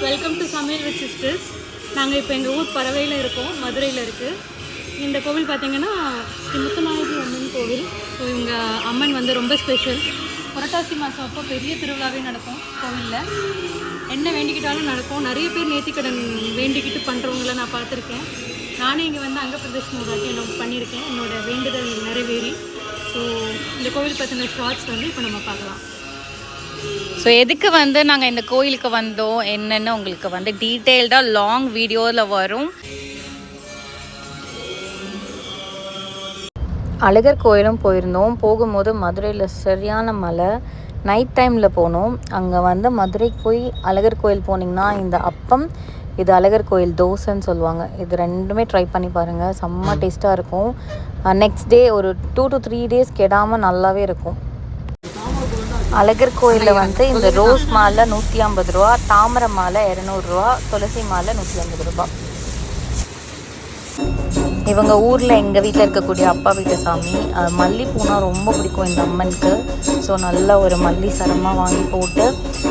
Welcome to சமையல் with sisters. நாங்கள் இப்போ எங்கள் ஊர் பறவையில் இருக்கோம், மதுரையில் இருக்குது. இந்த கோவில் பார்த்திங்கன்னா ஸ்ரீ முத்துமாரி அம்மன் கோவில். ஸோ இவங்க அம்மன் வந்து ரொம்ப ஸ்பெஷல். புரட்டாசி மாதம் அப்போ பெரிய திருவிழாவே நடக்கும் கோவிலில். என்ன வேண்டிக்கிட்டாலும் நடக்கும். நிறைய பேர் நேர்த்திக்கடன் வேண்டிக்கிட்டு பண்ணுறவங்கள நான் பார்த்துருக்கேன். நானே இங்கே வந்து அங்க பிரதேசம் ஒரு வாட்டி நான் பண்ணியிருக்கேன், என்னோடய வேண்டுதல் நிறைவேறி. ஸோ இந்த கோவில் பற்றின ஷார்ட்ஸ் வந்து இப்போ நம்ம பார்க்கலாம். ஸோ எதுக்கு வந்து நாங்கள் இந்த கோயிலுக்கு வந்தோம் என்னென்னு உங்களுக்கு வந்து டீட்டெயில்டாக லாங் வீடியோவில் வரும். அழகர் கோயிலும் போயிருந்தோம். போகும்போது மதுரையில் சரியான மழை. நைட் டைமில் போனோம். அங்கே வந்து மதுரைக்கு போய் அழகர் கோயில் போனீங்கன்னா இந்த அப்பம், இது அழகர் கோயில் தோசைன்னு சொல்லுவாங்க. இது ரெண்டுமே ட்ரை பண்ணி பாருங்கள், செம்ம டேஸ்ட்டாக இருக்கும். நெக்ஸ்ட் டே ஒரு 2 to 3 days கெடாமல் நல்லாவே இருக்கும். அழகர் கோயிலில் வந்து இந்த ரோஸ் மாலை 150 ரூபா, தாமரை மாலை 200 ரூபா, துளசி மாலை 150 ரூபா. இவங்க ஊரில் எங்கள் வீட்டில் இருக்கக்கூடிய அப்பா வீட்டு சாமி. மல்லிப்பூனா ரொம்ப பிடிக்கும் இந்த அம்மனுக்கு. ஸோ நல்ல ஒரு மல்லி சரமாக வாங்கி போட்டு,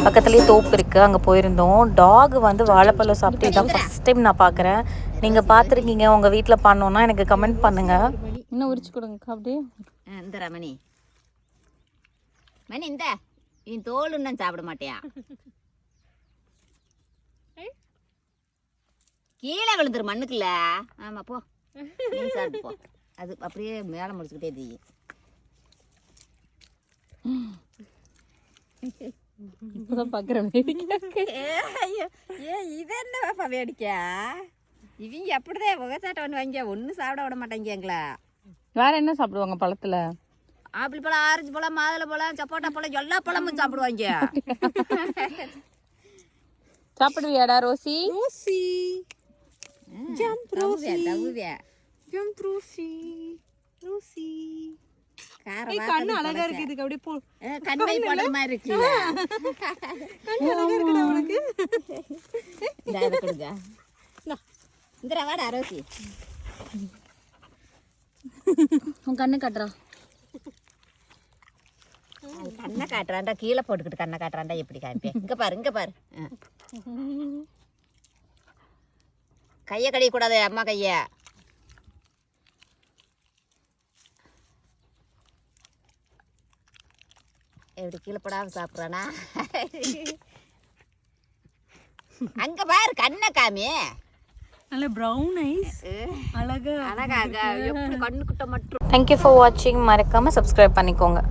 பக்கத்துலேயே தோப்பு இருக்குது, அங்கே போயிருந்தோம். டாக் வந்து வாழைப்பழம் சாப்பிட்டு இதான் ஃபஸ்ட் டைம் நான் பார்க்குறேன். நீங்கள் பார்த்துருக்கீங்க, உங்கள் வீட்டில் பண்ணோன்னா எனக்கு கமெண்ட் பண்ணுங்கள். இன்னும் உரிச்சு கொடுங்க அப்படியே. இந்த ரமணி மணி இந்த நீ தோல் இன்னும் சாப்பிட மாட்டியா? கீழே விழுந்துரு மண்ணுக்குள்ள. ஆமா போ, சாப்பிட்டு போ. அது அப்படியே மேலே முடிச்சுக்கிட்டே தீயும். பார்க்குறேன். இது என்னப்பா வேடிக்கை? இவங்க எப்படிதான் விவசாயம் ஒன்று வாங்க ஒன்றும் சாப்பிட விட மாட்டேங்களா? வேற என்ன சாப்பிடுவாங்க பழத்தில்? ஆப்பிள் பழம், ஆரஞ்சு பழம், மாதுளை பழம், சப்போட்டா பழம், எல்லா பழமும் சாப்பிடுவாங்க. சாப்பிடுவியாடா Rosie? Rosie jump Rosie jump Rosie Rosie. காரம் கண்ணு அழகா இருக்கு. இதுக்கு அப்படியே போ, கண்மை போடுற மாதிரி இருக்கு. கண்ணு அழகா இருக்குடா உனக்கு. இதை கொடுங்க. இந்த வாடா ரோசி, உன் கண்ணு காட்டுறா. கண்ணை காட்டுறான்டா, கீழே போட்டுக்கிட்டு கண்ணை காட்டுறான்டா. எப்படி காமிப்பேன்? இங்க பாரு, இங்க பாரு. கையை கடிக்கூடாது அம்மா கைய. எப்படி கீழே போடாம சாப்பிட்றானா? அங்க பாரு, கண்ணை காமி. நல்ல ப்ரௌன் ஐஸ், அழகா அழகாக எப்படி கண்ணுக்கிட்ட மட்டும். தேங்க்யூ ஃபார் வாட்சிங். மறக்காமல் சப்ஸ்கிரைப் பண்ணிக்கோங்க.